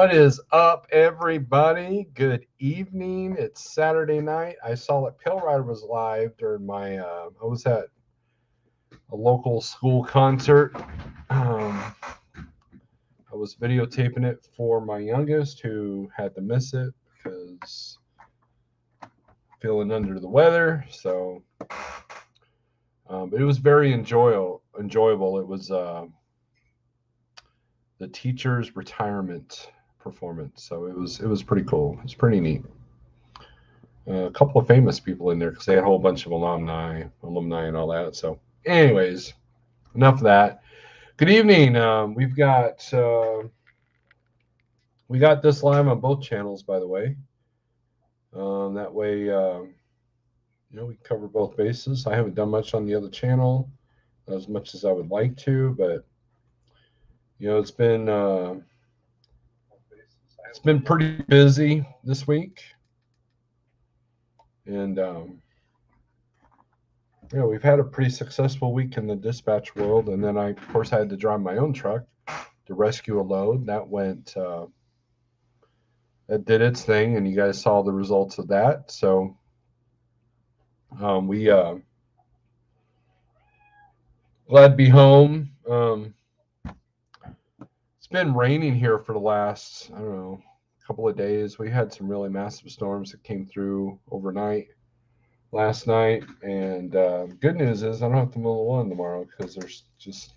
What is up, everybody? Good evening. It's Saturday night. I saw that Pale Rider was live during my. I was at a local school concert. I was videotaping it for my youngest, who had to miss it because feeling under the weather. So, but it was very enjoyable. It was the teacher's retirement performance, so it was pretty cool. It's pretty neat. A couple of famous people in there because they had a whole bunch of alumni, and all that. So, anyways, enough of that. Good evening. We got this live on both channels, by the way. That way, we cover both bases. I haven't done much on the other channel, not as much as I would like to, but it's been pretty busy this week, and we've had a pretty successful week in the dispatch world. And then I, of course, had to drive my own truck to rescue a load. That did its thing, and you guys saw the results of that. So we glad to be home. It's been raining here for the last, I don't know, couple of days. We had some really massive storms that came through overnight last night, and good news is I don't have to mow the lawn tomorrow because there's just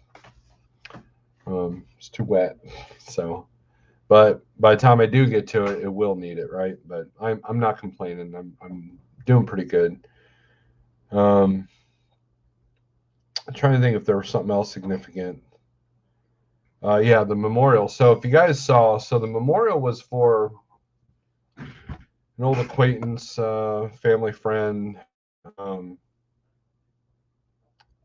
it's too wet. So, but by the time I do get to it, it will need it, right? But I'm not complaining. I'm doing pretty good. I'm trying to think if there was something else significant. Yeah, the memorial. So if you guys saw, so the memorial was for an old acquaintance, family friend,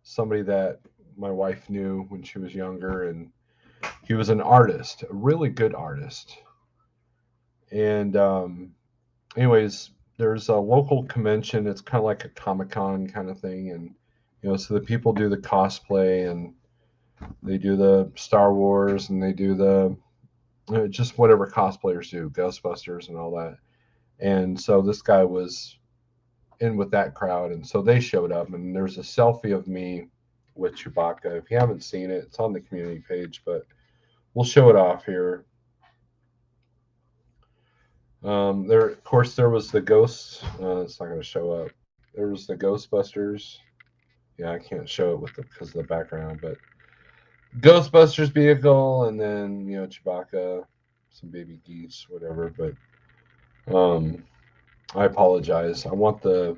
somebody that my wife knew when she was younger, and he was an artist, a really good artist. And anyways, there's a local convention. It's kind of like a Comic-Con kind of thing, and so the people do the cosplay, and they do the Star Wars, and they do the just whatever cosplayers do, Ghostbusters and all that. And so this guy was in with that crowd, and so they showed up, and there's a selfie of me with Chewbacca. If you haven't seen it, it's on the community page, but we'll show it off here. There, of course, there was the ghosts. It's not going to show up. There was the Ghostbusters. Yeah, I can't show it because of the background, but Ghostbusters vehicle, and then Chewbacca, some baby geese, whatever. But I apologize. I want the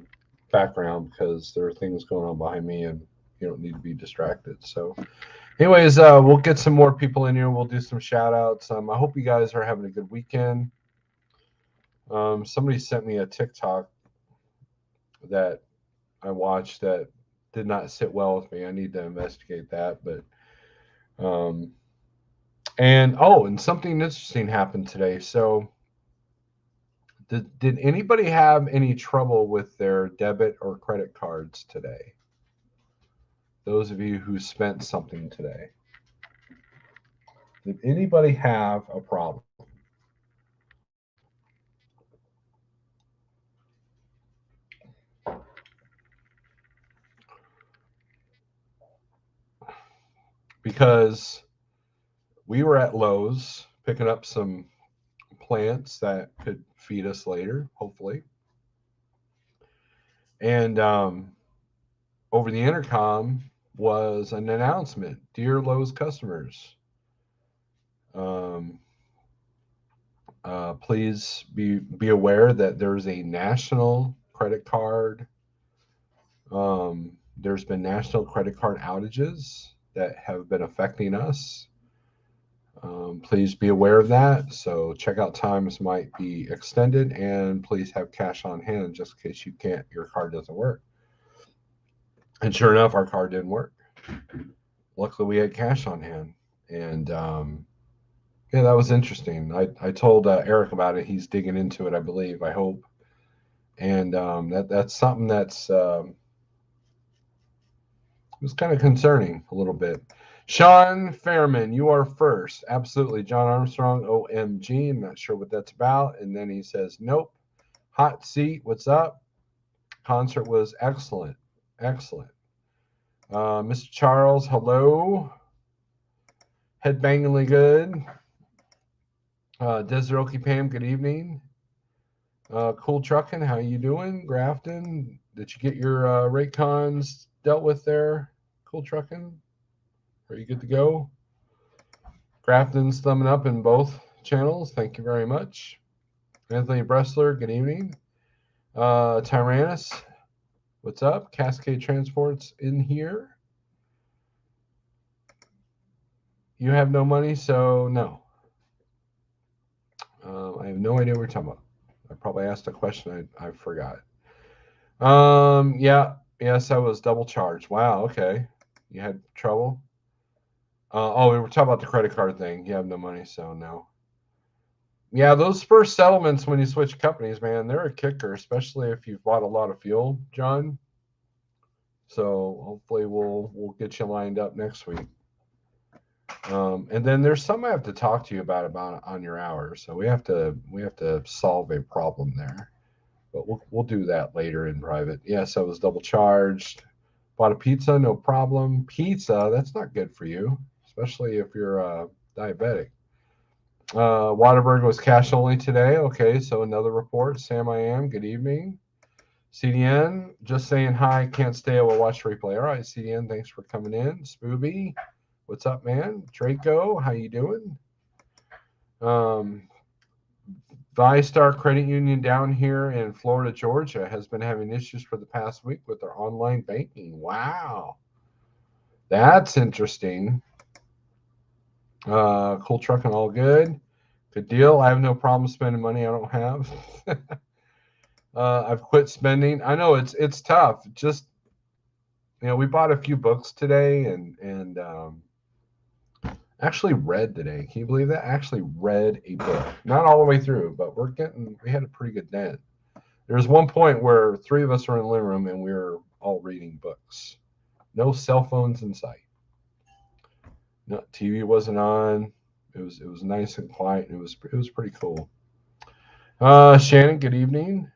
background because there are things going on behind me, and you don't need to be distracted. So, anyways, we'll get some more people in here. We'll do some shout outs. I hope you guys are having a good weekend. Somebody sent me a TikTok that I watched that did not sit well with me. I need to investigate that. But and something interesting happened today. So did anybody have any trouble with their debit or credit cards today? Those of you who spent something today. Did anybody have a problem? Because we were at Lowe's picking up some plants that could feed us later, hopefully. And over the intercom was an announcement: "Dear Lowe's customers, please be aware that there's a national credit card. There's been national credit card outages that have been affecting us. Please be aware of that. So checkout times might be extended, and please have cash on hand just in case your card doesn't work." And sure enough, our card didn't work. Luckily, we had cash on hand, and yeah, that was interesting. I told Eric about it. He's digging into it, I believe. I hope, and that's something that's it was kind of concerning a little bit. Sean Fairman, you are first. Absolutely. John Armstrong, OMG. I'm not sure what that's about. And then he says, nope. Hot seat, what's up? Concert was excellent. Excellent. Mr. Charles, hello. Headbangingly good. Desiroki Pam, good evening. Cool Trucking, how you doing? Grafton, did you get your Raycons dealt with there? Cool Trucking, are you good to go? Grafton's thumbing up in both channels. Thank you very much. Anthony Bressler, good evening. Tyrannus, what's up? Cascade Transport's in here. You have no money, so no. I have no idea what we're talking about. I probably asked a question I forgot. Yeah, yes, I was double charged. Wow, okay. You had trouble? We were talking about the credit card thing. You have no money, so no. Yeah, those first settlements when you switch companies, man, they're a kicker, especially if you've bought a lot of fuel, John. So hopefully we'll get you lined up next week. And then there's some I have to talk to you about on your hours. So we have to solve a problem there. But we'll do that later in private. Yes, I was double charged. Bought a pizza, no problem. Pizza, that's not good for you, especially if you're diabetic. Waterberg was cash only today. Okay, so another report. Sam, I am. Good evening. CDN, just saying hi. Can't stay. I will watch replay. All right, CDN, thanks for coming in. Spooby, what's up, man? Draco, how you doing? ViStar Credit Union down here in Florida, Georgia, has been having issues for the past week with their online banking. Wow, that's interesting. Cool Trucking, all good. Good deal. I have no problem spending money I don't have. I've quit spending. I know it's tough. Just we bought a few books today and actually read today. Can you believe that? Actually read a book. Not all the way through, but we had a pretty good net. There was one point where three of us were in the living room and we were all reading books. No cell phones in sight. No, TV wasn't on. It was nice and quiet. It was pretty cool. Shannon, good evening.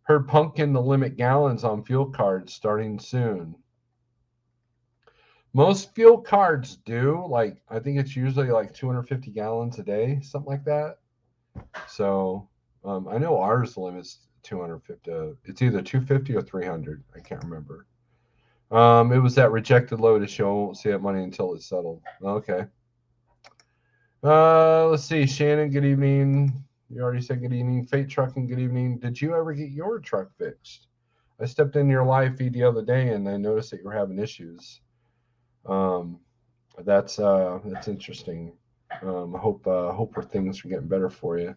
Heard Pumpkin to limit gallons on fuel cards starting soon. Most fuel cards do. Like I think it's usually like 250 gallons a day, something like that. So I know ours limit's 250. It's either 250 or 300. I can't remember. It was that rejected load issue. I won't see that money until it's settled. Okay. Let's see. Shannon, good evening. You already said good evening. Fate Trucking, good evening. Did you ever get your truck fixed? I stepped into your live feed the other day and I noticed that you were having issues. That's interesting. Hope things are getting better for you.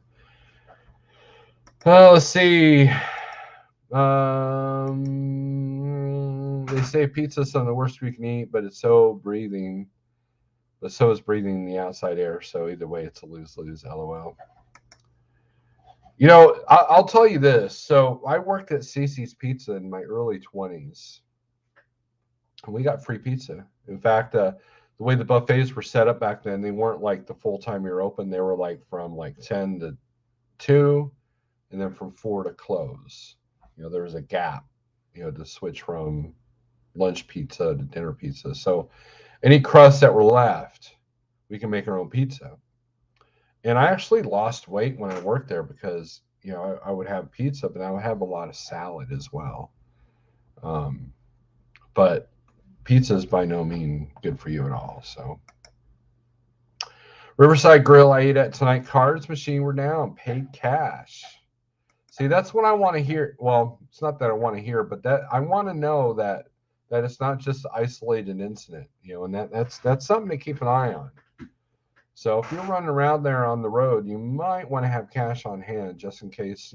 Let's see. They say pizza's some of the worst we can eat, but it's so breathing. But so is breathing the outside air. So either way, it's a lose-lose. LOL. I'll tell you this. So I worked at Cece's Pizza in my early 20s. And we got free pizza. In fact, the way the buffets were set up back then, they weren't like the full time you're open. They were like from like 10 to 2 and then from 4 to close. There was a gap, to switch from lunch pizza to dinner pizza. So any crusts that were left, we can make our own pizza. And I actually lost weight when I worked there because, I would have pizza, but I would have a lot of salad as well. But pizza is by no means good for you at all. So Riverside Grill, I ate at tonight. Cards machine were down. Paid cash. See, that's what I want to hear. Well, it's not that I want to hear, but that I want to know that it's not just an isolated incident, and that's something to keep an eye on. So if you're running around there on the road, you might want to have cash on hand just in case,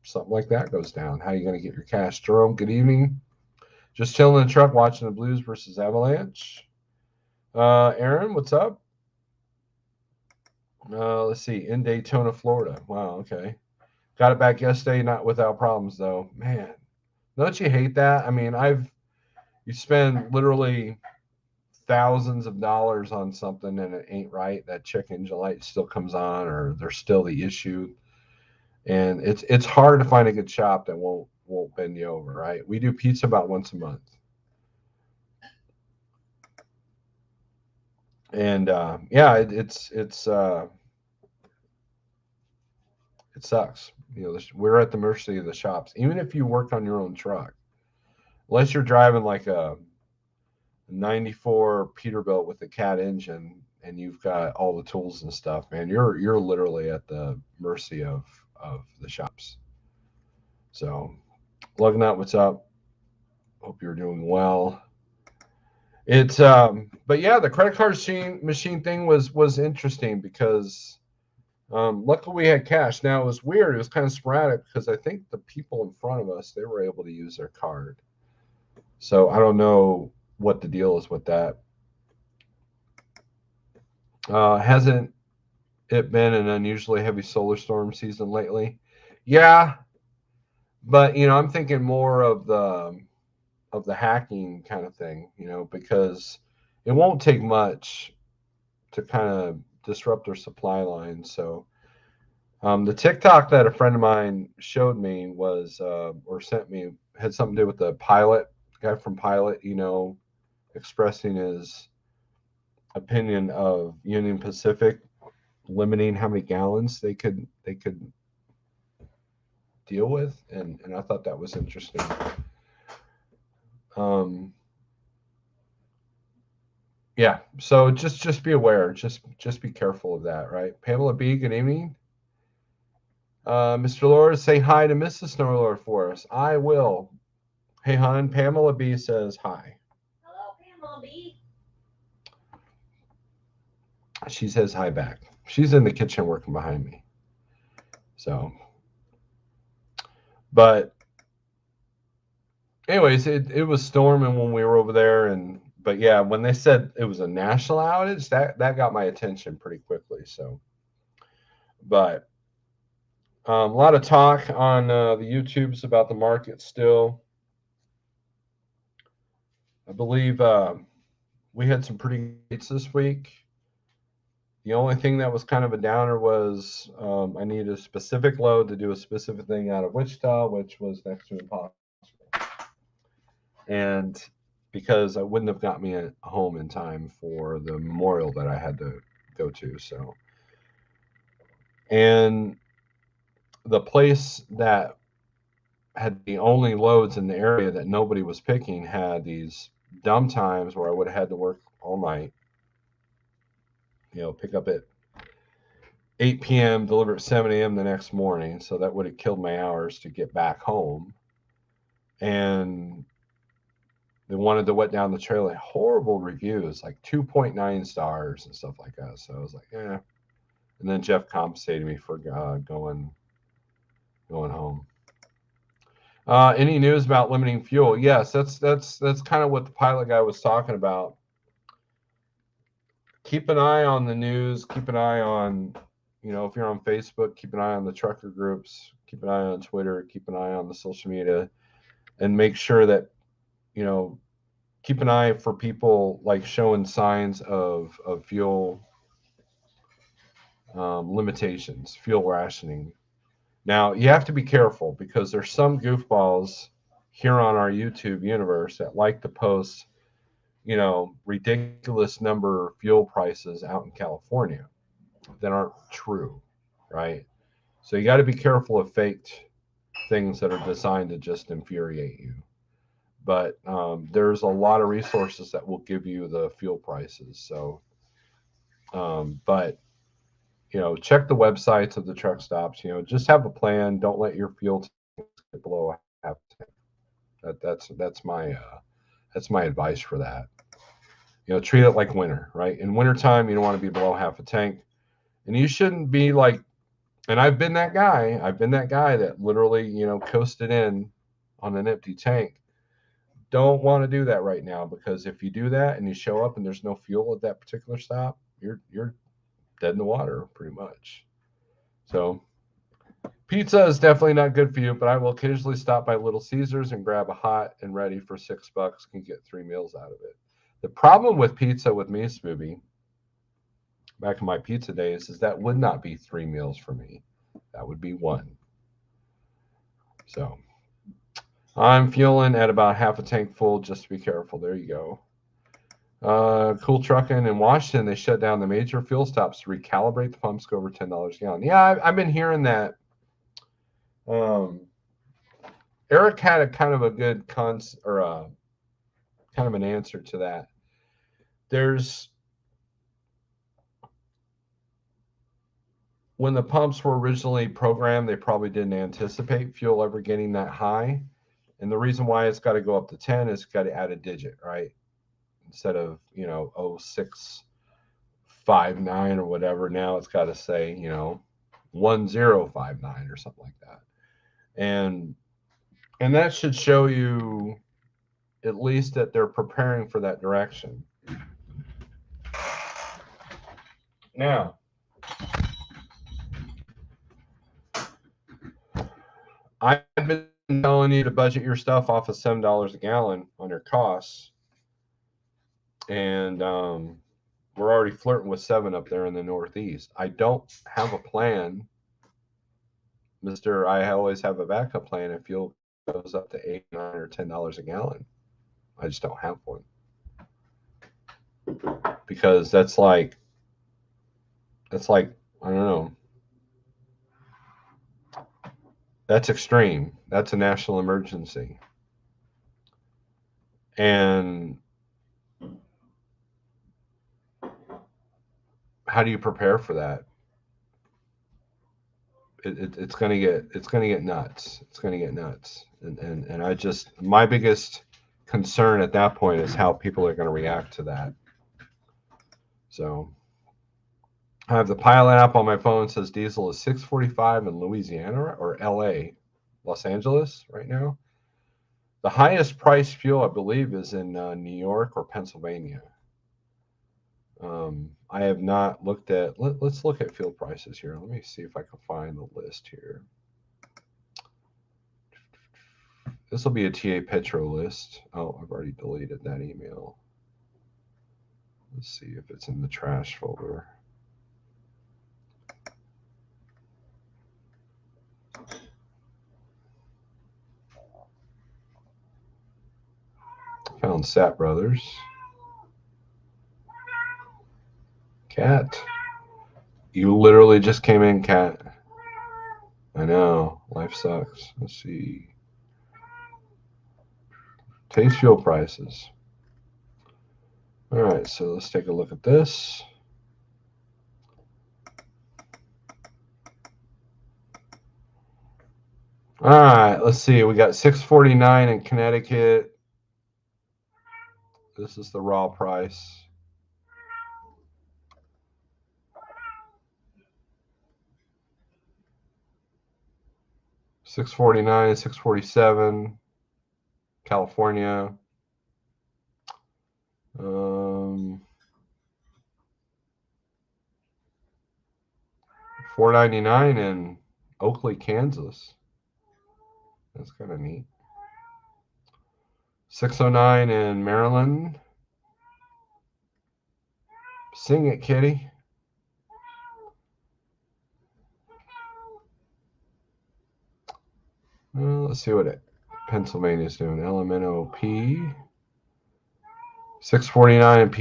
something like that goes down. How are you going to get your cash? Jerome, good evening. Just chilling in the truck watching the Blues versus Avalanche. Aaron, what's up? Let's see. In Daytona, Florida. Wow, okay. Got it back yesterday, not without problems, though. Man, don't you hate that? I mean, you spend literally thousands of dollars on something and it ain't right, that check engine light still comes on, or there's still the issue. And it's hard to find a good shop that won't bend you over, right? We do pizza about once a month. And yeah, it sucks. We're at the mercy of the shops. Even if you work on your own truck, unless you're driving like a 94 Peterbilt with a cat engine and you've got all the tools and stuff, man, you're literally at the mercy of the shops. So, Lugnut, what's up? Hope you're doing well. It's but yeah, the credit card machine thing was interesting because luckily we had cash. Now it was weird. It was kind of sporadic because I think the people in front of us, they were able to use their card. So I don't know what the deal is with that. Hasn't it been an unusually heavy solar storm season lately? Yeah, but I'm thinking more of the hacking kind of thing, because it won't take much to kind of disrupt their supply line. So the TikTok that a friend of mine showed me was or sent me had something to do with the guy from Pilot, expressing his opinion of Union Pacific limiting how many gallons they could deal with, and I thought that was interesting. Um, yeah, so just be aware, just be careful of that, right? Pamela B, good evening. Mr. Lord, say hi to Mrs. Snowlord for us. I will. Hey, hon, Pamela B says hi. Hello, Pamela B. She says hi back. She's in the kitchen working behind me. So, but anyways, it was storming when we were over there, but yeah, when they said it was a national outage, that got my attention pretty quickly. So, but a lot of talk on the YouTubes about the market still. I believe we had some pretty good rates this week. The only thing that was kind of a downer was I needed a specific load to do a specific thing out of Wichita, which was next to impossible. And because I wouldn't have got me home in time for the memorial that I had to go to. So, and the place that had the only loads in the area that nobody was picking had these dumb times where I would have had to work all night, pick up at 8 p.m., deliver at 7 a.m. the next morning. So that would have killed my hours to get back home. And they wanted to wet down the trailer. Horrible reviews, like 2.9 stars and stuff like that. So I was like, eh. And then Jeff compensated me for going home. Any news about limiting fuel? Yes, that's kind of what the pilot guy was talking about. Keep an eye on the news. Keep an eye on, if you're on Facebook, keep an eye on the trucker groups. Keep an eye on Twitter. Keep an eye on the social media, and make sure that you know keep an eye for people like showing signs of fuel limitations, fuel rationing. Now you have to be careful because there's some goofballs here on our YouTube universe that like to post, ridiculous number of fuel prices out in California that aren't true, right? So you got to be careful of faked things that are designed to just infuriate you. But there's a lot of resources that will give you the fuel prices. So, but check the websites of the truck stops. Just have a plan. Don't let your fuel get below half tank. That's my advice for that. Treat it like winter, right? In wintertime, you don't want to be below half a tank, and you shouldn't be like. And I've been that guy. I've been that guy that literally, coasted in on an empty tank. Don't want to do that right now because if you do that and you show up and there's no fuel at that particular stop, you're dead in the water pretty much. So pizza is definitely not good for you, but I will occasionally stop by Little Caesars and grab a hot and ready for $6. Can get 3 meals out of it. The problem with pizza with me, Smoothie, back in my pizza days, is that would not be 3 meals for me. That would be one. So I'm fueling at about half a tank full. Just to be careful. There you go. Cool Trucking in Washington, they shut down the major fuel stops to recalibrate the pumps, go over $10 a gallon. Yeah, I've been hearing that. Eric had a kind of a good kind of an answer to that. There's when the pumps were originally programmed, they probably didn't anticipate fuel ever getting that high. And the reason why it's got to go up to 10 is it's got to add a digit, right? Instead of, 0659 or whatever, now it's got to say, 1059 or something like that. And that should show you at least that they're preparing for that direction. Now, I've been telling you to budget your stuff off of $7 a gallon on your costs. And we're already flirting with 7 up there in the Northeast. I don't have a plan, Mr. I always have a backup plan if fuel goes up to $8, $9, or $10 a gallon. I just don't have one. Because that's like, I don't know. That's extreme. That's a national emergency. And how do you prepare for that? It's gonna get nuts. It's gonna get nuts. And I just, my biggest concern at that point is how people are gonna react to that. So I have the Pilot app on my phone. It says diesel is $6.45 in Louisiana or LA, Los Angeles right now. The highest price fuel, I believe, is in New York or Pennsylvania. I have not looked at, let's look at fuel prices here. Let me see if I can find the list here. This will be a TA Petro list. Oh, I've already deleted that email. Let's see if it's in the trash folder. Found Sat Brothers. Cat. You literally just came in, Cat. I know. Life sucks. Let's see. Taste fuel prices. All right, so let's take a look at this. All right, let's see. We got $6.49 in Connecticut. This is the raw price. $6.49, $6.47. California. $4.99 in Oakley, Kansas. That's kind of neat. $6.09 in Maryland. Sing it, kitty. Let's see what Pennsylvania's doing. LMNOP. $6.49 in PA.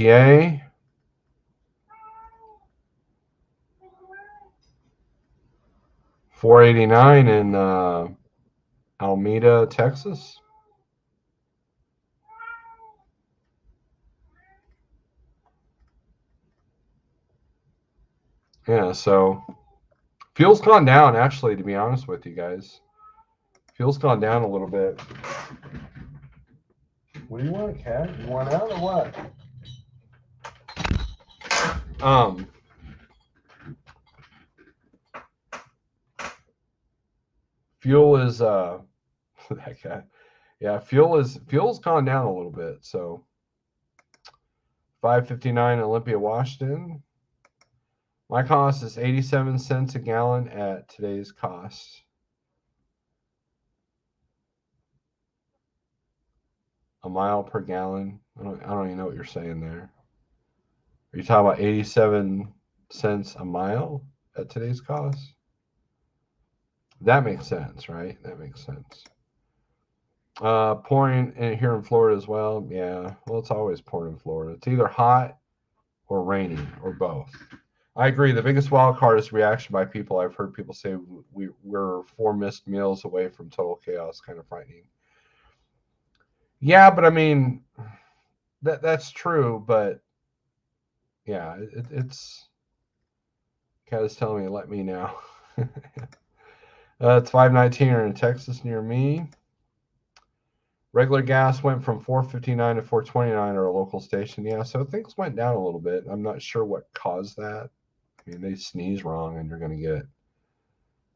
$4.89 in Alameda, Texas. Yeah, so fuel's gone down, actually, to be honest with you guys. Fuel's gone down a little bit. What do you want, Cat? You want out or what? Fuel is that guy. Yeah, fuel's gone down a little bit. So $5.59 Olympia, Washington. My cost is 87 cents a gallon at today's cost. a mile per gallon. I don't even know what you're saying there. Are you talking about 87 cents a mile at today's cost? That makes sense, right? That makes sense. Pouring here in Florida as well. Yeah, well, it's always pouring in Florida. It's either hot or raining or both. I agree. The biggest wild card is reaction by people. I've heard people say we're 4 missed meals away from total chaos. Kind of frightening. Yeah, but I mean that's true. But yeah, it's Cat is telling me to let me now. It's 519 in Texas near me. Regular gas went from 4.59 to 4.29 at our local station. Yeah, so things went down a little bit. I'm not sure what caused that. I mean, they sneeze wrong and you're going to get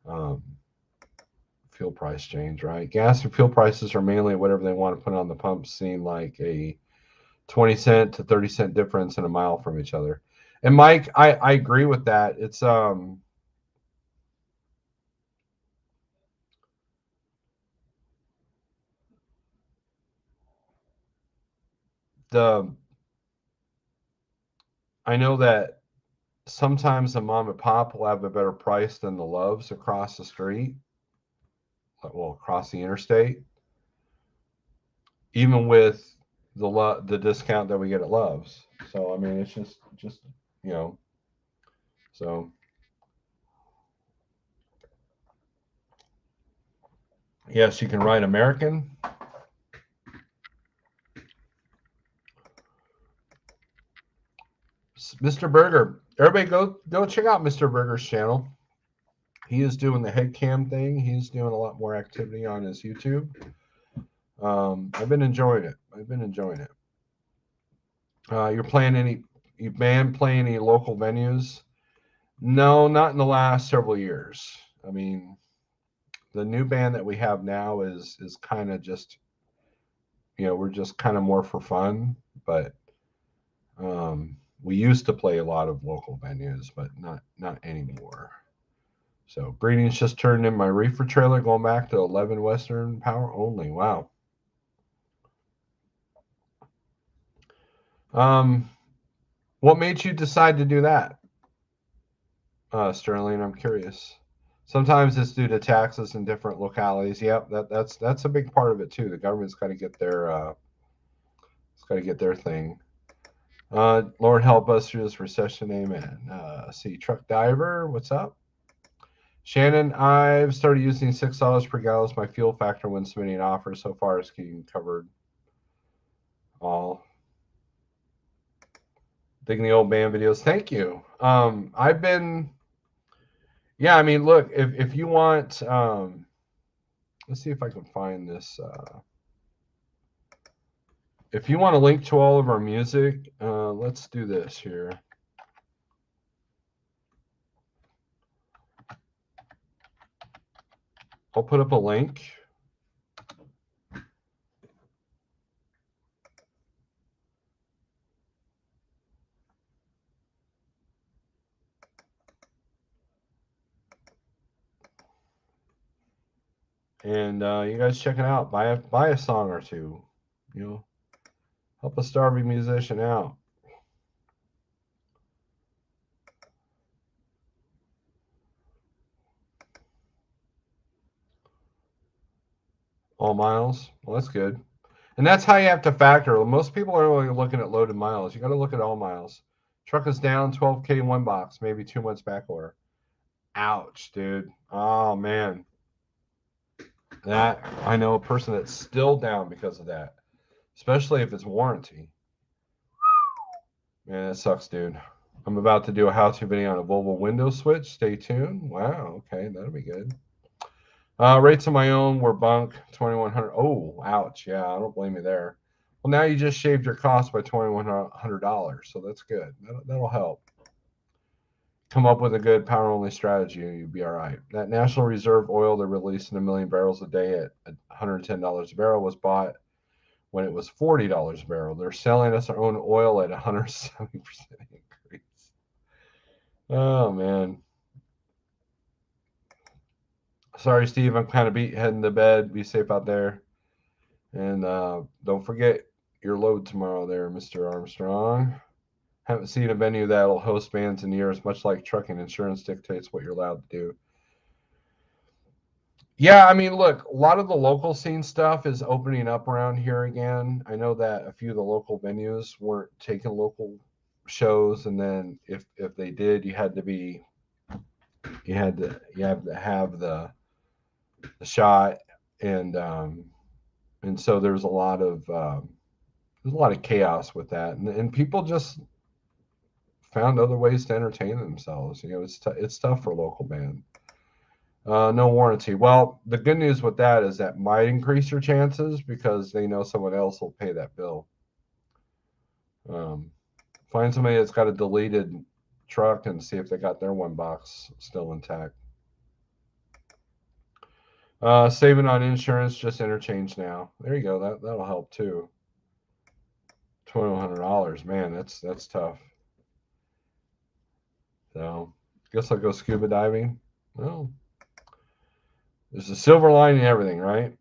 um, fuel price change, right? Gas and fuel prices are mainly whatever they want to put on the pump, seeing like a 20 cent to 30 cent difference in a mile from each other. And Mike, I agree with that. It's the I know that sometimes the mom and pop will have a better price than the Loves across the street, well, across the interstate, even with the discount that we get at Loves. So I mean, it's just you know. So yes, you can write American. Mr. Burger. Everybody go check out Mr. Burger's channel. He is doing the head cam thing. He's doing a lot more activity on his YouTube. I've been enjoying it. I've been enjoying it. You're playing any? You band playing any local venues? No, not in the last several years. I mean, the new band that we have now is kind of just we're just kind of more for fun, but we used to play a lot of local venues, but not anymore. So greetings just turned in my reefer trailer going back to 11 Western power only. Wow. Um, what made you decide to do that, Sterling? I'm curious. Sometimes it's due to taxes in different localities. Yep, that's a big part of it too. The government's got to get it's got to get their thing. Lord help us through this recession, amen. See, truck diver, what's up? Shannon, I've started using $6 per gallon as my fuel factor when submitting offers. So far, it's getting covered all. Digging the old band videos. Thank you. I've been, yeah. I mean, look, if you want, let's see if I can find this. If you want a link to all of our music, let's do this here. I'll put up a link. And you guys check it out. Buy a song or two. You know, help a starving musician out. All miles. Well, that's good. And that's how you have to factor. Most people are only looking at loaded miles. You got to look at all miles. Truck is down 12K one box, maybe 2 months back order. Ouch, dude. Oh man. That I know a person that's still down because of that. Especially if it's warranty. Man, that sucks, dude. I'm about to do a how-to video on a Volvo window switch. Stay tuned. Wow, okay, that'll be good. Rates on my own were bunk 2,100. Oh, ouch. Yeah, I don't blame you there. Well, now you just shaved your cost by $2,100, so that's good. That'll help. Come up with a good power only strategy, you'll be all right. That National Reserve oil they're releasing 1 million barrels a day at $110 a barrel was bought when it was $40 a barrel. They're selling us our own oil at 170% increase. Oh man. Sorry, Steve. I'm kind of beat heading to bed. Be safe out there. And don't forget your load tomorrow there, Mr. Armstrong. Haven't seen a venue that'll host bands in years, much like trucking. Insurance dictates what you're allowed to do. Yeah, I mean, look, a lot of the local scene stuff is opening up around here again. I know that a few of the local venues weren't taking local shows, and then if they did, you had to have the shot, and and so there's a lot of chaos with that, and people just found other ways to entertain themselves. It's tough for a local band. No warranty. Well, the good news with that is that might increase your chances because they know someone else will pay that bill. Um, find somebody that's got a deleted truck and see if they got their one box still intact. Saving on insurance, just interchange now. There you go. That'll help too. $2,100, man. That's tough. So, guess I'll go scuba diving. Well, there's a silver lining in everything, right?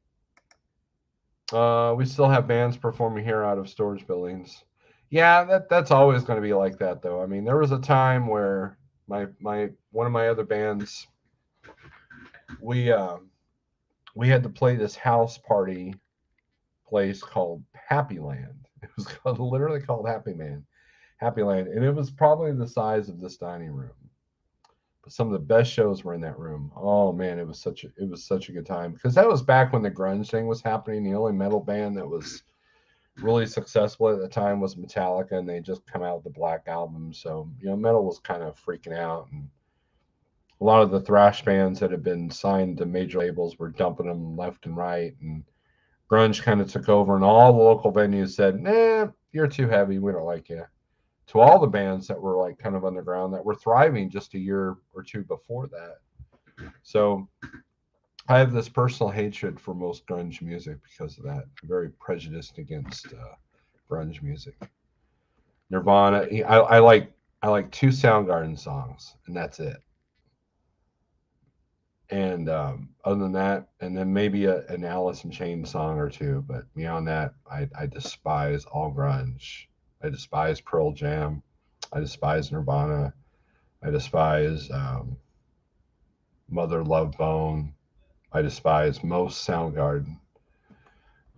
We still have bands performing here out of storage buildings. Yeah, that's always going to be like that, though. I mean, there was a time where my one of my other bands, we we had to play this house party place called Happy Land. It was literally called Happy Land, and it was probably the size of this dining room. But some of the best shows were in that room. Oh man, it was such a good time because that was back when the grunge thing was happening. The only metal band that was really successful at the time was Metallica, and they just come out with the Black Album. So metal was kind of freaking out, and a lot of the thrash bands that had been signed to major labels were dumping them left and right, and grunge kind of took over, and all the local venues said, "Nah, you're too heavy. We don't like you." To all the bands that were like kind of underground that were thriving just a year or two before that. So I have this personal hatred for most grunge music because of that. I'm very prejudiced against grunge music. Nirvana. I like two Soundgarden songs, and that's it. And other than that, and then maybe an Alice in Chains song or two, but beyond that, I despise all grunge. I despise Pearl Jam. I despise Nirvana. I despise Mother Love Bone. I despise most Soundgarden.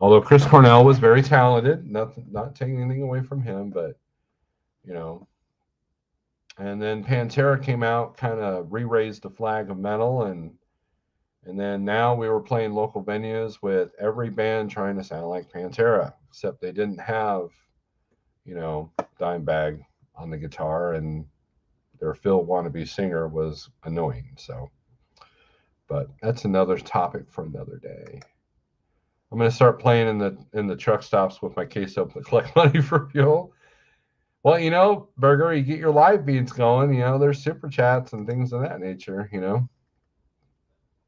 Although Chris Cornell was very talented, not taking anything away from him, but you know. And then Pantera came out, kind of re-raised the flag of metal, and then now we were playing local venues with every band trying to sound like Pantera, except they didn't have, Dimebag on the guitar, and their Phil wannabe singer was annoying. So, but that's another topic for another day. I'm gonna start playing in the truck stops with my case open to collect money for fuel. Well, Burger, you get your live beats going. There's super chats and things of that nature.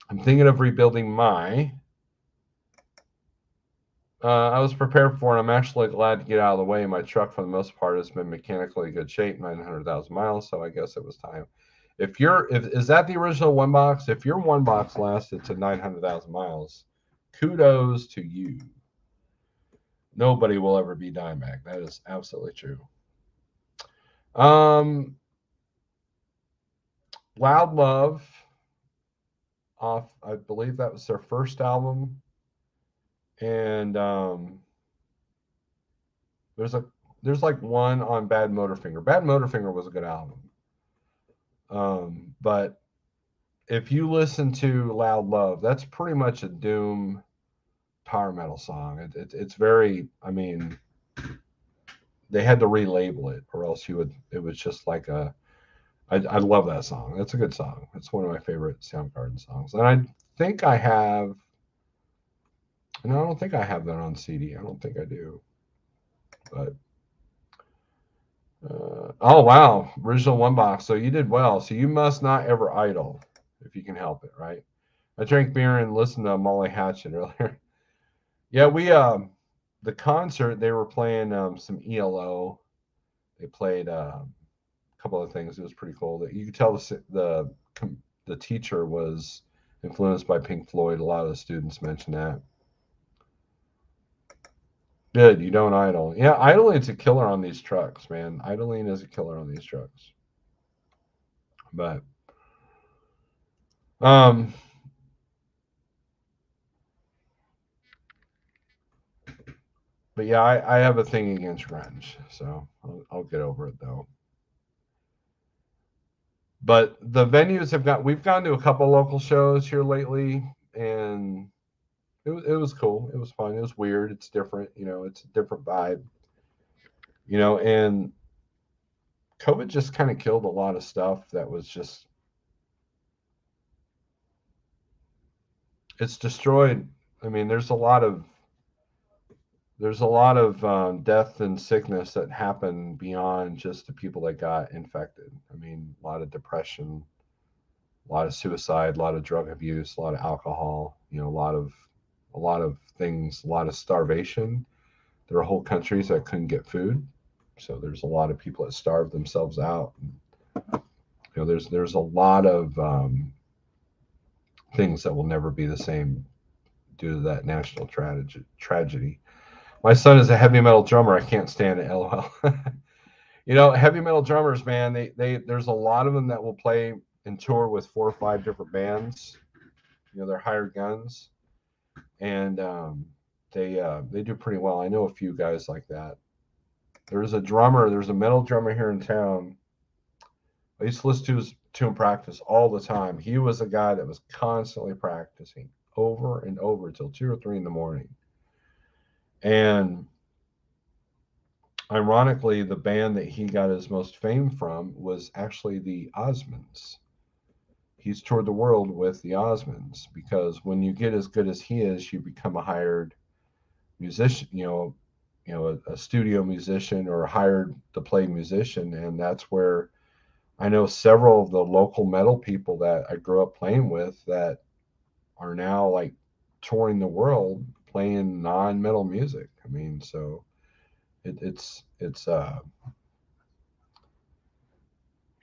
I'm thinking of rebuilding my. I was prepared for it. I'm actually glad to get out of the way. My truck, for the most part, has been mechanically good shape, 900,000 miles. So I guess it was time. If is that the original one box? If your one box lasted to 900,000 miles, kudos to you. Nobody will ever be Dimebag. That is absolutely true. Loud Love, off, I believe that was their first album, and there's like one on Bad Motorfinger. Bad Motorfinger was a good album, but if you listen to Loud Love, that's pretty much a doom power metal song. It's very, I mean, they had to relabel it, or else it was just like I love that song. That's a good song. It's one of my favorite Soundgarden songs, and I think I have. No, I don't think I have that on CD. I don't think I do. But oh wow, original one box. So you did well. So you must not ever idle, if you can help it, right? I drank beer and listened to Molly Hatchet earlier. Yeah, we the concert they were playing some ELO. They played a couple of things. It was pretty cool. That you could tell the teacher was influenced by Pink Floyd. A lot of the students mentioned that. Good, you don't idle. Yeah, idling's a killer on these trucks, man. Idling is a killer on these trucks. But um but yeah, I have a thing against grunge, so I'll get over it though. But the venues we've gone to a couple local shows here lately, and it was cool. It was fun. It was weird. It's different. It's a different vibe. And COVID just kind of killed a lot of stuff that was just it's destroyed. I mean, there's a lot of death and sickness that happened beyond just the people that got infected. I mean, a lot of depression, a lot of suicide, a lot of drug abuse, a lot of alcohol. A lot of things, a lot of starvation. There are whole countries that couldn't get food, so there's a lot of people that starved themselves out. There's a lot of things that will never be the same due to that national tragedy. My son is a heavy metal drummer. I can't stand it. LOL. Heavy metal drummers, man. There's a lot of them that will play and tour with 4 or 5 different bands. They're hired guns, and they do pretty well. I know a few guys like that. There's a metal drummer here in town. I used to listen to him practice all the time. He was a guy that was constantly practicing over and over till 2 or 3 in the morning. And ironically, the band that he got his most fame from was actually the Osmonds. He's toured the world with the Osmonds because when you get as good as he is, you become a hired musician. A studio musician or a hired to play musician, and that's where I know several of the local metal people that I grew up playing with that are now like touring the world playing non-metal music. I mean, so it's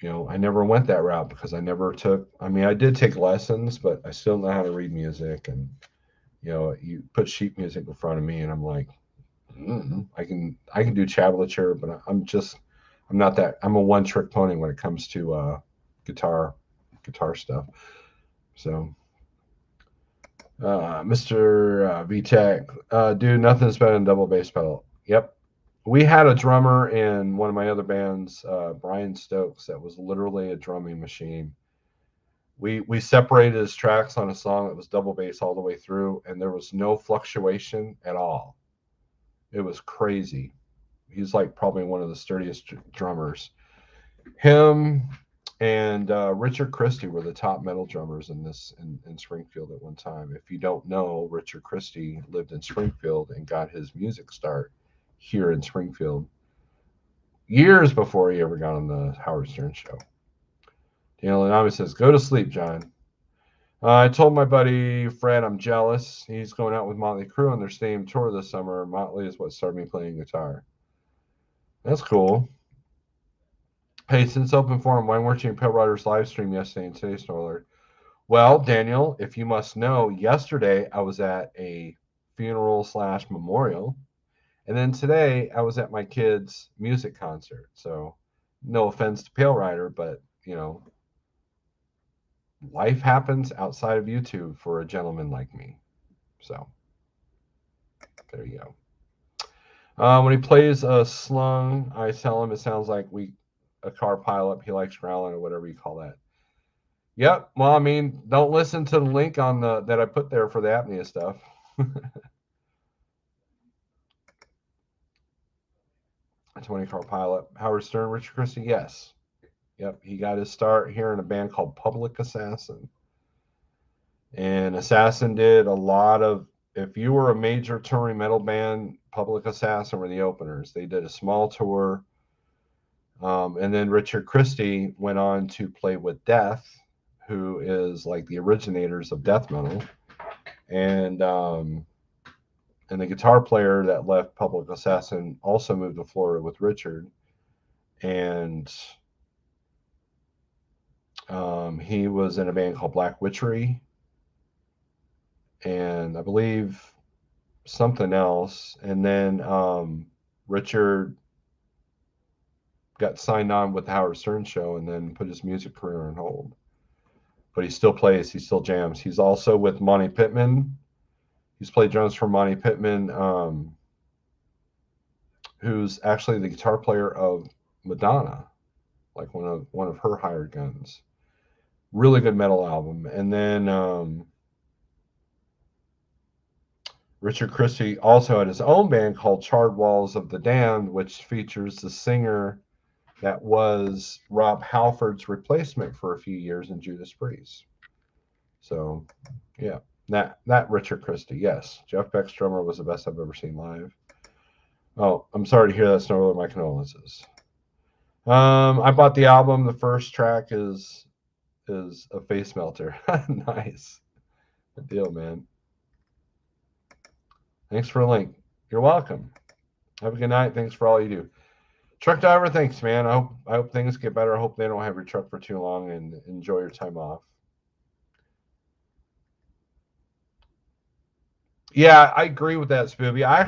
I never went that route because I never took. I mean, I did take lessons, but I still know how to read music, and you put sheet music in front of me, and I'm like, I can do tablature, but I'm not that. I'm a one-trick pony when it comes to guitar stuff. So, Mr. VTech, dude, nothing's better than double bass pedal. Yep. We had a drummer in one of my other bands, Brian Stokes, that was literally a drumming machine. We separated his tracks on a song that was double bass all the way through, and there was no fluctuation at all. It was crazy. He's like probably one of the sturdiest drummers. Him and Richard Christie were the top metal drummers in Springfield at one time. If you don't know, Richard Christie lived in Springfield and got his music start here in Springfield years before he ever got on the Howard Stern show. Daniel Anami says, "Go to sleep, John." I told my buddy Fred I'm jealous. He's going out with Motley Crue on their stadium tour this summer. Motley is what started me playing guitar. That's cool. Hey, since open forum, why weren't you in Pale Riders live stream yesterday and today's no alert? Well, Daniel, if you must know, yesterday I was at a funeral/memorial, and then today I was at my kid's music concert. So, no offense to Pale Rider, but life happens outside of YouTube for a gentleman like me. So, there you go. When he plays a slung, I tell him it sounds like a car pileup. He likes growling or whatever you call that. Yep. Well, I mean, don't listen to the link on that I put there for the apnea stuff. 20 car pilot. Howard Stern, Richard Christie. Yes. Yep. He got his start here in a band called Public Assassin. And Assassin did a lot of. If you were a major touring metal band, Public Assassin were the openers. They did a small tour. And then Richard Christie went on to play with Death, who is like the originators of death metal. And the guitar player that left Public Assassin also moved to Florida with Richard. And he was in a band called Black Witchery. And I believe something else, and then Richard got signed on with the Howard Stern show, and then put his music career on hold. But he still plays. He still jams. He's also with Monty Pittman. He's played drums for Monty Pittman, who's actually the guitar player of Madonna, like one of her hired guns. Really good metal album. And then Richard Christy also had his own band called Charred Walls of the Damned, which features the singer that was Rob Halford's replacement for a few years in Judas Priest. So, yeah, that Richard Christy, yes. Jeff Beck's drummer was the best I've ever seen live. Oh, I'm sorry to hear that's not really my condolences. I bought the album. The first track is a face melter. Nice. Good deal, man. Thanks for the link. You're welcome. Have a good night. Thanks for all you do. Truck driver, thanks, man. I hope things get better. I hope they don't have your truck for too long, and enjoy your time off. Yeah, I agree with that, Spooby. I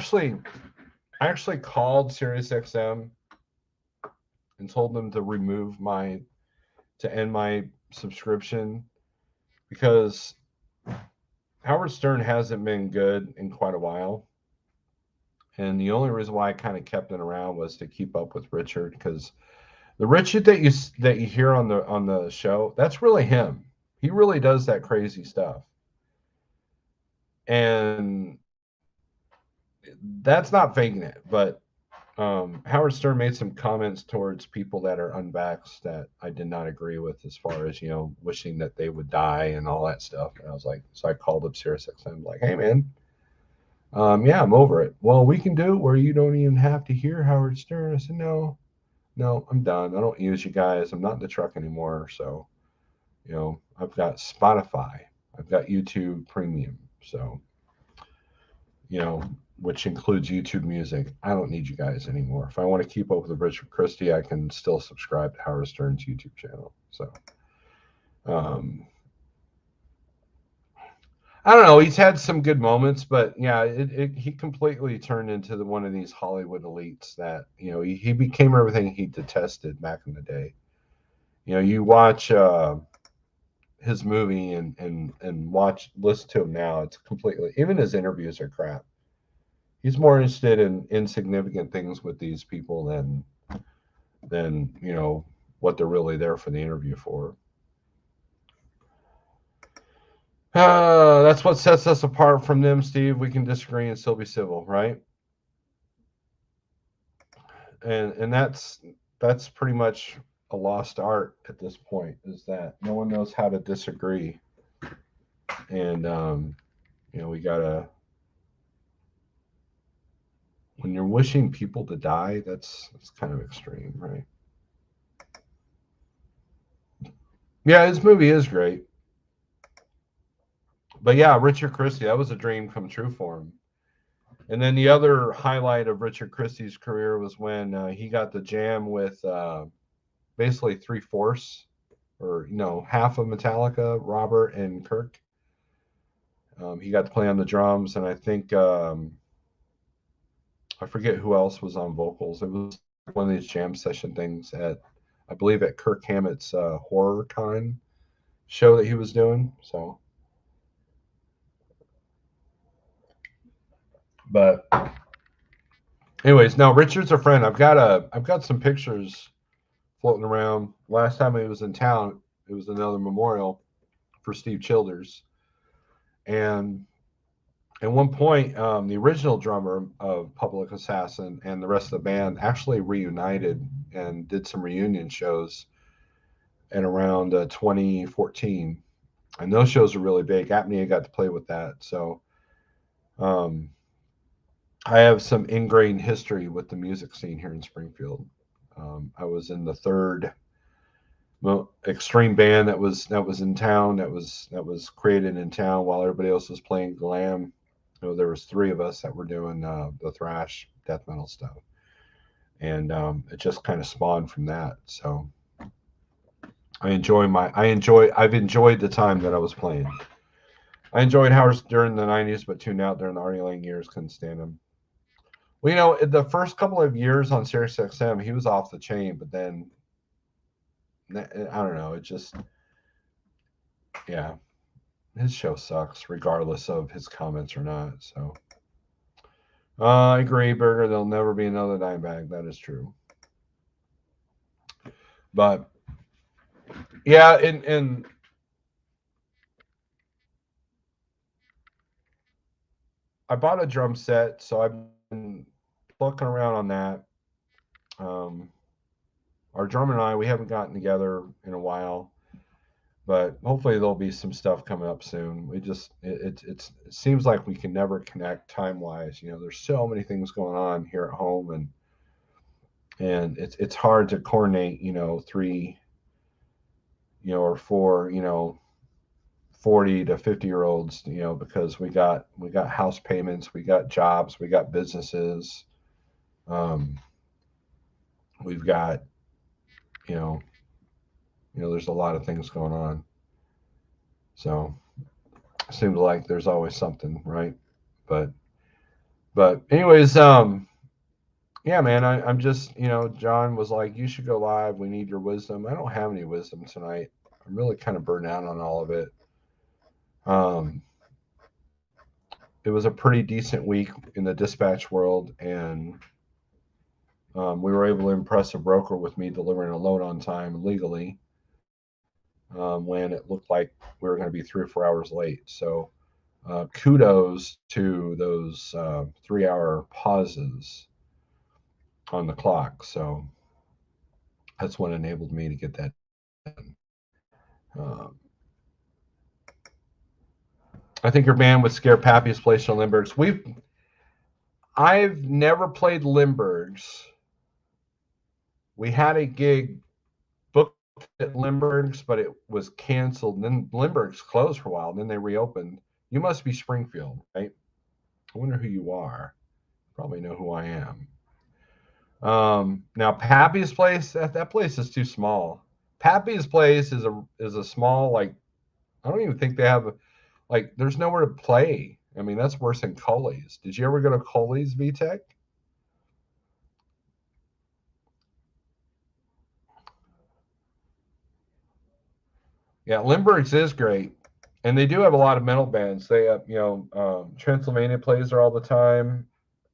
actually called SiriusXM and told them to end my subscription, because Howard Stern hasn't been good in quite a while. And the only reason why I kind of kept it around was to keep up with Richard, because the Richard that you hear on the show, that's really him. He really does that crazy stuff. And that's not faking it, but Howard Stern made some comments towards people that are unvaxxed that I did not agree with, as far as, wishing that they would die and all that stuff. And I was like, so I called up SiriusXM, like, hey, man, yeah, I'm over it. Well, we can do it where you don't even have to hear Howard Stern. I said, no, I'm done. I don't use you guys. I'm not in the truck anymore. So, I've got Spotify. I've got YouTube Premium. So, which includes YouTube Music. I don't need you guys anymore. If I want to keep up with Richard Christy, I can still subscribe to Howard Stern's YouTube channel. So, I don't know. He's had some good moments, but yeah, he completely turned into one of these Hollywood elites that, he became everything he detested back in the day. You watch his movie and listen to him now. It's completely, even his interviews are crap. He's more interested in insignificant things with these people than what they're really there for the interview for. That's what sets us apart from them, Steve. We can disagree and still be civil, right? And that's pretty much a lost art at this point, is that no one knows how to disagree. And we gotta, when you're wishing people to die, that's kind of extreme, right? Yeah, his movie is great. But yeah, Richard Christy, that was a dream come true for him. And then the other highlight of Richard Christy's career was when he got the jam with basically 3/4, or half of Metallica, Robert and Kirk. He got to play on the drums, and I think I forget who else was on vocals. It was one of these jam session things I believe at Kirk Hammett's Horror Con show that he was doing. So, but anyways, now Richard's a friend. I've got some pictures floating around. Last time he was in town, it was another memorial for Steve Childers, and at one point, the original drummer of Public Assassin and the rest of the band actually reunited and did some reunion shows in around 2014, and those shows are really big. Apnea got to play with that, so um, I have some ingrained history with the music scene here in Springfield. I was in the third extreme band that was in town, that was created in town while everybody else was playing glam. There was three of us that were doing the thrash death metal stuff, and it just kind of spawned from that. So I've enjoyed the time that I was playing. I enjoyed Howard during the 90s, but tuned out during the Artie Lang years. Couldn't stand him. Well, the first couple of years on Sirius XM, he was off the chain, but then I don't know. It just, yeah, his show sucks, regardless of his comments or not. So I agree, Burger. There'll never be another Dimebag. That is true. But yeah, and I bought a drum set, so I've been looking around on that. Our drummer and I, we haven't gotten together in a while, but hopefully there'll be some stuff coming up soon. We just it seems like we can never connect time wise. There's so many things going on here at home, and it's hard to coordinate. Three, or four, 40 to 50-year-olds, because we got house payments, we got jobs, we got businesses, we've got, there's a lot of things going on. So it seems like there's always something, right? But anyways, yeah, man, I'm just, John was like, you should go live. We need your wisdom. I don't have any wisdom tonight. I'm really kind of burned out on all of it. It was a pretty decent week in the dispatch world, and we were able to impress a broker with me delivering a loan on time legally, when it looked like we were going to be 3 or 4 hours late. So kudos to those 3-hour pauses on the clock. So that's what enabled me to get that done. Um, I think your band would scare Pappy's place on Lindbergh's. I've never played Lindbergh's. We had a gig booked at Lindbergh's, but it was canceled. And then Lindbergh's closed for a while, and then they reopened. You must be Springfield, right? I wonder who you are. Probably know who I am. Now Pappy's place, that place is too small. Pappy's place is a small, like, I don't even think they have there's nowhere to play. I mean, that's worse than Coley's. Did you ever go to Coley's, VTech? Yeah, Lindbergh's is great, and they do have a lot of metal bands. They have, Transylvania plays there all the time.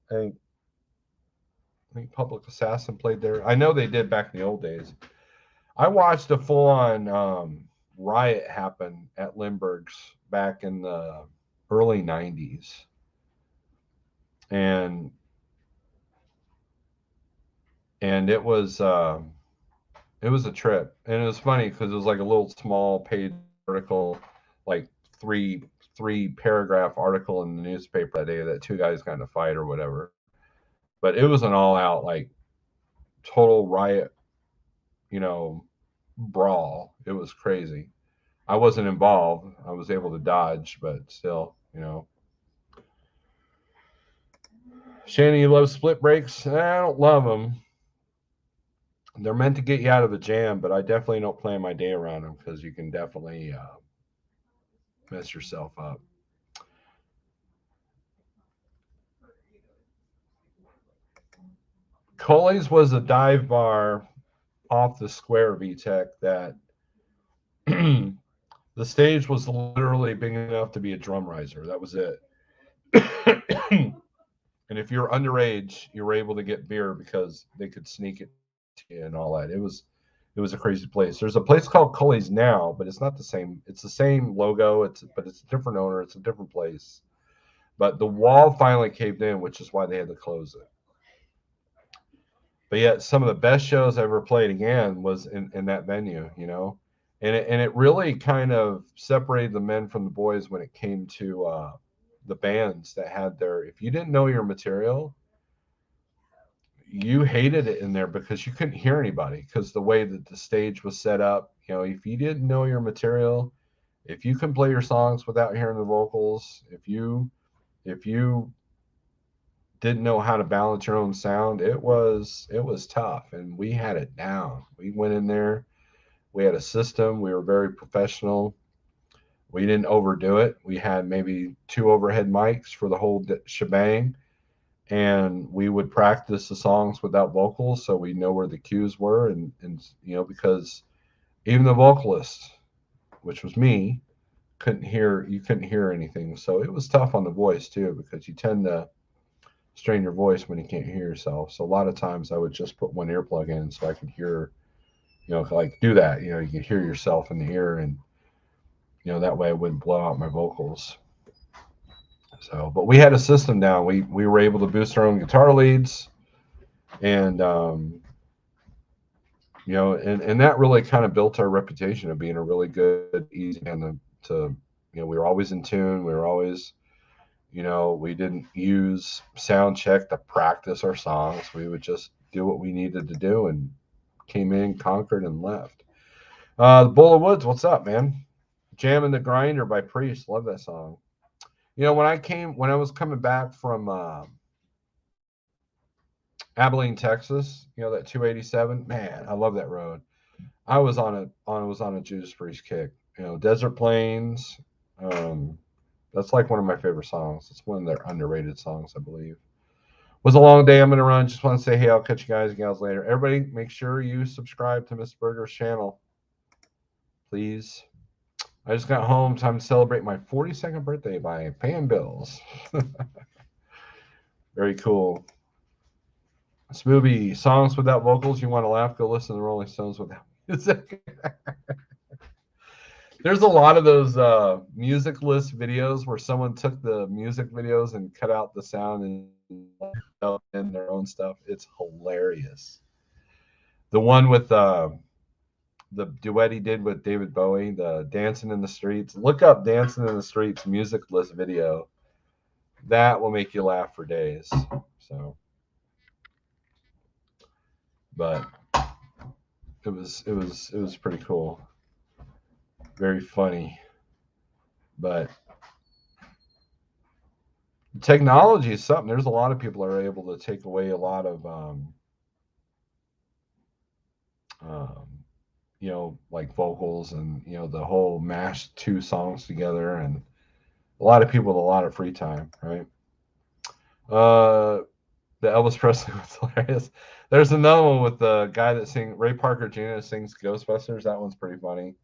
I think Public Assassin played there. I know they did back in the old days. I watched a full-on riot happen at Lindbergh's back in the early '90s, and it was a trip, and it was funny because it was like a little small paid article, like three paragraph article in the newspaper that day that two guys got in a fight or whatever. But it was an all out, like, total riot, brawl. It was crazy. I wasn't involved. I was able to dodge, but still, Shannon, you love split breaks? I don't love them. They're meant to get you out of the jam, but I definitely don't plan my day around them because you can definitely mess yourself up. Coley's was a dive bar off the square, VTech, that the stage was literally big enough to be a drum riser. That was it. And if you're underage, you were able to get beer because they could sneak it to you and all that. It was a crazy place. There's a place called Cully's now, but it's not the same. It's the same logo. But it's a different owner. It's a different place. But the wall finally caved in, which is why they had to close it. But yet, some of the best shows I ever played again was in that venue, and it really kind of separated the men from the boys when it came to the bands that had their. If you didn't know your material, you hated it in there because you couldn't hear anybody because the way that the stage was set up. If you didn't know your material, if you can play your songs without hearing the vocals, if you didn't know how to balance your own sound, it was tough, and we had it down. We went in there, we had a system, we were very professional. We didn't overdo it. We had maybe 2 overhead mics for the whole shebang, and we would practice the songs without vocals, so we know where the cues were, and because even the vocalist, which was me, couldn't hear anything. So it was tough on the voice too, because you tend to strain your voice when you can't hear yourself. So a lot of times I would just put one earplug in so I could hear, like do that. You could hear yourself in the ear, and that way I wouldn't blow out my vocals. So, but we had a system now. We were able to boost our own guitar leads, and and that really kind of built our reputation of being a really good, easy band to we were always in tune. We were always, we didn't use sound check to practice our songs. We would just do what we needed to do, and came in, conquered, and left. The Bull of Woods, what's up, man? Jam in the Grinder by Priest. Love that song. When I was coming back from Abilene, Texas, that 287, man, I love that road. I was on a Judas Priest kick. Desert Plains. That's like one of my favorite songs. It's one of their underrated songs, I believe. Was a long day. I'm gonna run. Just want to say, hey, I'll catch you guys and gals later. Everybody, make sure you subscribe to Miss Burger's channel, please. I just got home. Time to celebrate my 42nd birthday by paying bills. Very cool. Smoothie, songs without vocals. You want to laugh? Go listen to the Rolling Stones without music. There's a lot of those music list videos where someone took the music videos and cut out the sound and in their own stuff. It's hilarious. The one with the duet he did with David Bowie, the Dancing in the Streets. Look up Dancing in the Streets music list video. That will make you laugh for days. So, but it was pretty cool. Very funny. But technology is something. There's a lot of people are able to take away a lot of like vocals, and the whole mash two songs together, and a lot of people with a lot of free time, right? The Elvis Presley was hilarious. There's another one with the guy that Ray Parker Jr. sings Ghostbusters. That one's pretty funny.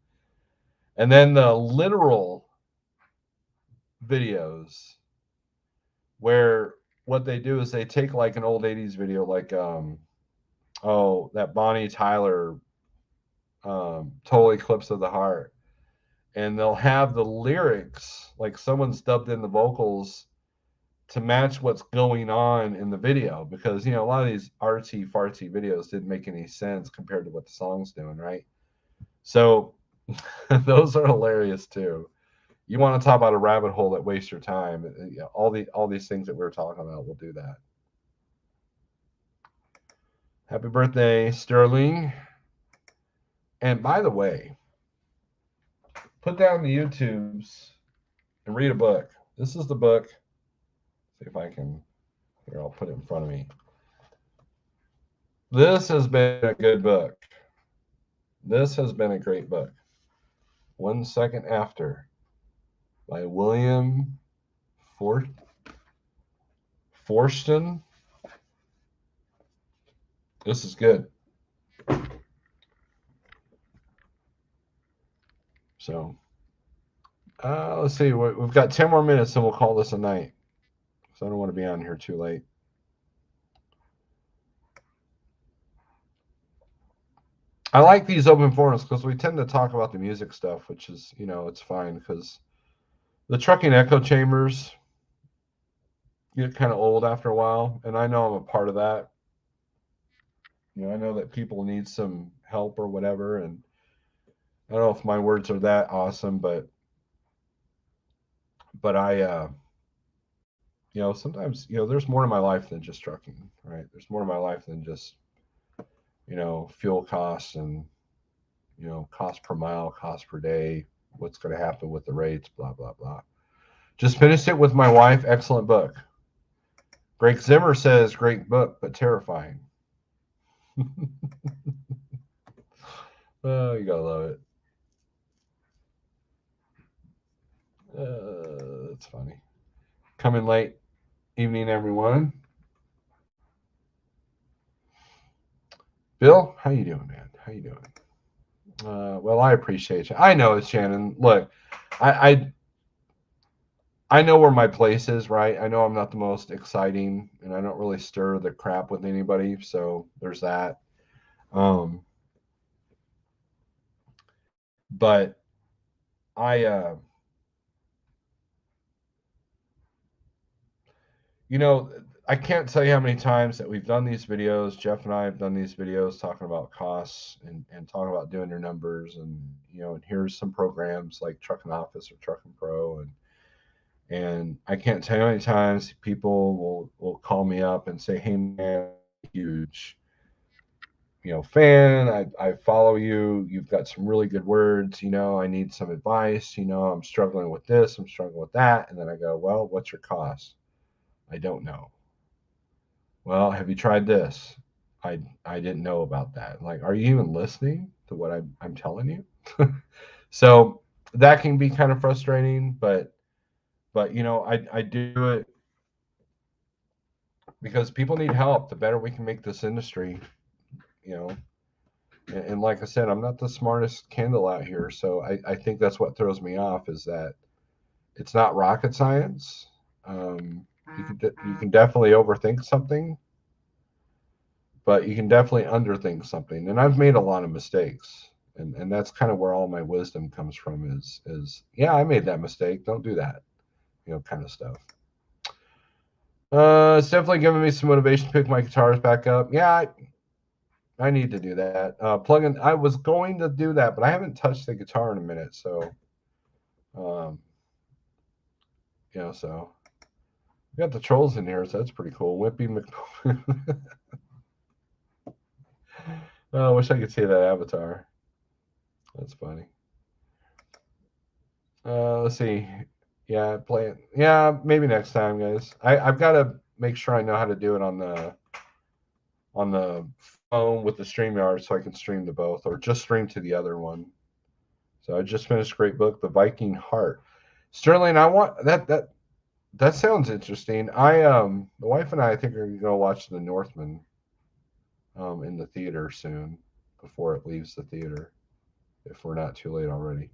And then the literal videos where what they do is they take like an old 80s video, like that Bonnie Tyler Total Eclipse of the Heart, and they'll have the lyrics, like someone's dubbed in the vocals to match what's going on in the video, because a lot of these artsy fartsy videos didn't make any sense compared to what the song's doing, right? So those are hilarious too. You want to talk about a rabbit hole that wastes your time? All these things that we were talking about will do that. Happy birthday, Sterling. And by the way, put down the YouTubes and read a book. This is the book. See if I can. Here, I'll put it in front of me. This has been a good book. This has been a great book. 1 Second After by William Forstchen. This is good. So, let's see. We've got 10 more minutes and we'll call this a night. So I don't want to be on here too late. I like these open forums because we tend to talk about the music stuff, which is, it's fine, because the trucking echo chambers get kind of old after a while. And I know I'm a part of that. I know that people need some help or whatever. And I don't know if my words are that awesome, but I, sometimes, there's more to my life than just trucking, right? There's more to my life than just, fuel costs and, cost per mile, cost per day, what's going to happen with the rates, blah, blah, blah. Just finished it with my wife. Excellent book. Greg Zimmer says, great book, but terrifying. Oh, you gotta love it. That's funny. Coming late evening, everyone. Bill, how you doing, man? How you doing? Well, I appreciate you. I know it's Shannon. Look, I I know where my place is, right? I know I'm not the most exciting, and I don't really stir the crap with anybody. So there's that. Um, but I, you know, I can't tell you how many times that we've done these videos. Jeff and I have done these videos talking about costs and talking about doing your numbers, and and here's some programs like Trucking Office or Trucking Pro, and I can't tell you how many times people will call me up and say, "Hey man, huge fan. I follow you. You've got some really good words. I need some advice. I'm struggling with this. I'm struggling with that." And then I go, "Well, what's your cost?" "I don't know." "Well, have you tried this?" I didn't know about that. Like, are you even listening to what I'm telling you? So that can be kind of frustrating, but I do it because people need help. The better we can make this industry, you know. And like I said, I'm not the smartest candle out here, so I think that's what throws me off is that it's not rocket science. You can definitely overthink something, but you can definitely underthink something. And I've made a lot of mistakes, and that's kind of where all my wisdom comes from. Is yeah, I made that mistake. Don't do that, kind of stuff. It's definitely giving me some motivation to pick my guitars back up. Yeah, I need to do that. Plug-in. I was going to do that, but I haven't touched the guitar in a minute. So, um, so we got the trolls in here, so that's pretty cool. Wimpy Mc. Oh, I wish I could see that avatar. That's funny. Let's see. Yeah, play it. Yeah, maybe next time, guys. I've got to make sure I know how to do it on the phone with the StreamYard so I can stream to both, or just stream to the other one. So I just finished a great book, The Viking Heart. Sterling, I want that sounds interesting. The wife and I think are gonna go watch The Northman in the theater soon before it leaves the theater, if we're not too late already.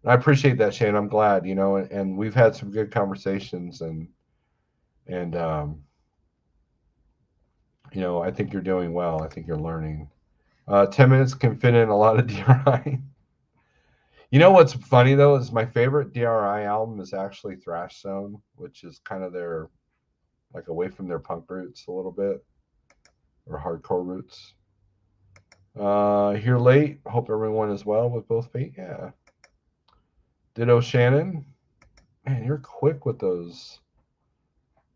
And I appreciate that, Shane. I'm glad, and we've had some good conversations, and I think you're doing well. I think you're learning. 10 minutes can fit in a lot of DRI. You know what's funny though is my favorite DRI album is actually Thrash Zone, which is kind of their like away from their punk roots a little bit or hardcore roots. Here late. Hope everyone is well with both feet. Yeah. Ditto Shannon. Man, you're quick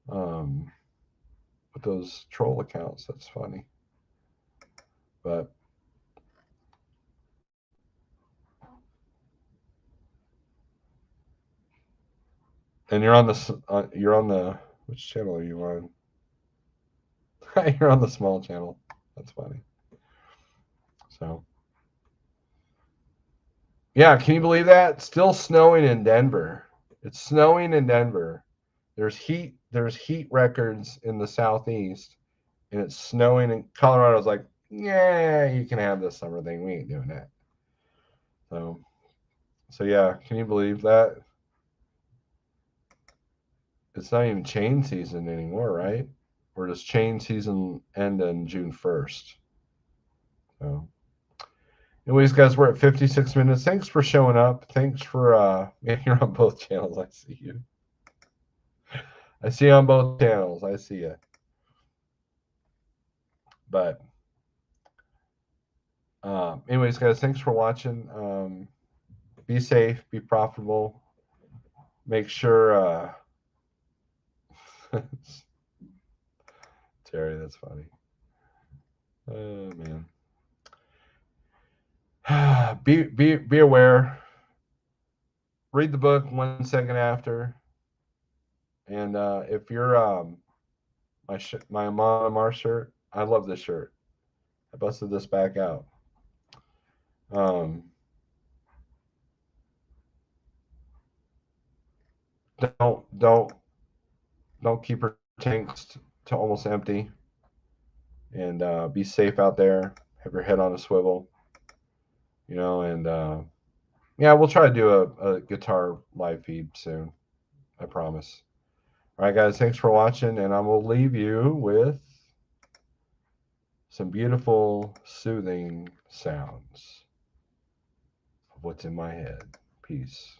um with those troll accounts. That's funny. But and you're on the which channel are you on? You're on the small channel. That's funny. So yeah, can you believe that? Still snowing in Denver. It's snowing in Denver. There's heat records in the southeast, and it's snowing in Colorado's like, yeah, you can have this summer thing. We ain't doing that. So yeah, can you believe that? It's not even chain season anymore, right? Or does chain season end on June 1st? So anyways, guys, we're at 56 minutes. Thanks for showing up. Thanks for you're on both channels. I see you. I see you on both channels. I see you. But anyways, guys, thanks for watching. Be safe, be profitable. Make sure Terry, that's funny. Oh man. Be aware. Read the book 1 second after. And if you're my Amon Amar shirt, I love this shirt. I busted this back out. Um, don't keep her tanks to almost empty, and be safe out there. Have your head on a swivel, and yeah, we'll try to do a guitar live feed soon. I promise. All right, guys, thanks for watching, and I will leave you with some beautiful, soothing sounds of what's in my head. Peace.